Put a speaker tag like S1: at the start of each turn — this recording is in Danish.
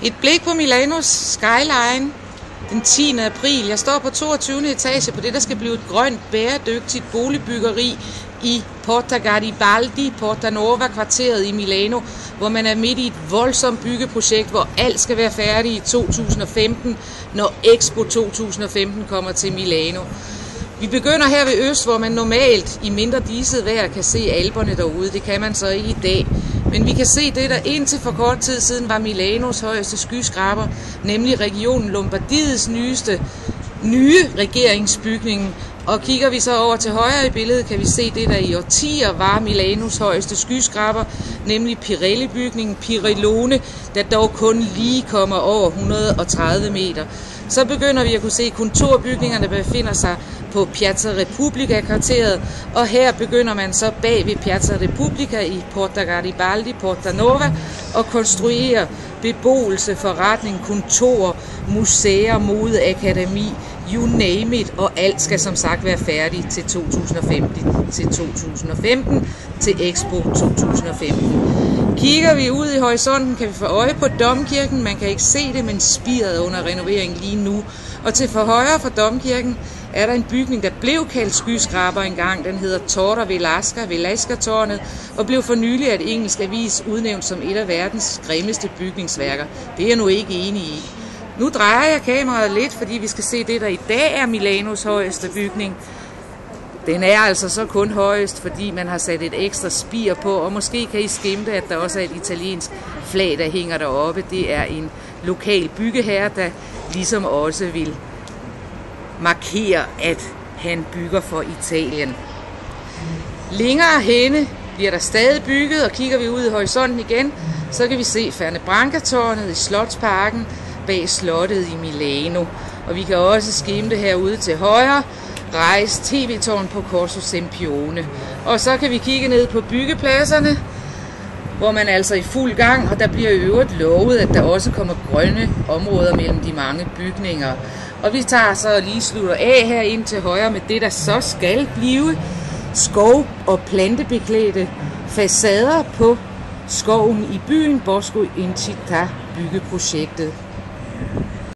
S1: Et blik på Milanos skyline den 10. april. Jeg står på 22. etage på det, der skal blive et grønt, bæredygtigt boligbyggeri i Porta Garibaldi, Porta Nova kvarteret i Milano, hvor man er midt i et voldsomt byggeprojekt, hvor alt skal være færdigt i 2015, når Expo 2015 kommer til Milano. Vi begynder her ved øst, hvor man normalt i mindre diset vejr kan se Alperne derude. Det kan man så ikke i dag. Men vi kan se det, der indtil for kort tid siden var Milanos højeste skyskraber, nemlig regionen Lombardiets nye regeringsbygning. Og kigger vi så over til højre i billedet, kan vi se det, der i årtier var Milanos højeste skyskraber, nemlig Pirelli-bygningen Pirellone, der dog kun lige kommer over 130 meter. Så begynder vi at kunne se kontorbygningerne, der befinder sig på Piazza Repubblica-kvarteret, og her begynder man så bag ved Piazza Repubblica i Porta Garibaldi, Porta Nova, at konstruere beboelse, forretning, kontor, museer, modeakademi, you name it, og alt skal som sagt være færdigt til 2015 til Expo 2015. Kigger vi ud i horisonten, kan vi få øje på Domkirken. Man kan ikke se det, men spiret under renovering lige nu. Og til for højre for Domkirken er der en bygning, der blev kaldt skyskraber engang. Den hedder Torre Velasca-tårnet, og blev for nylig af et engelsk avis udnævnt som et af verdens grimmeste bygningsværker. Det er jeg nu ikke enig i. Nu drejer jeg kameraet lidt, fordi vi skal se det, der i dag er Milanos højeste bygning. Den er altså så kun højest, fordi man har sat et ekstra spir på, og måske kan I skimte, at der også er et italiensk flag, der hænger deroppe. Det er en lokal byggeherre, der ligesom også vil markere, at han bygger for Italien. Længere henne bliver der stadig bygget, og kigger vi ud i horisonten igen, så kan vi se Fernebranca-tårnet i Slotsparken bag slottet i Milano. Og vi kan også skimte herude til højre, rejse tv-tårn på Corso Sempione. Og så kan vi kigge ned på byggepladserne, hvor man altså er i fuld gang, og der bliver i øvrigt lovet, at der også kommer grønne områder mellem de mange bygninger. Og vi tager så lige slutter af her ind til højre med det, der så skal blive skov- og plantebeklædte facader på skoven i byen Bosco in Città byggeprojektet.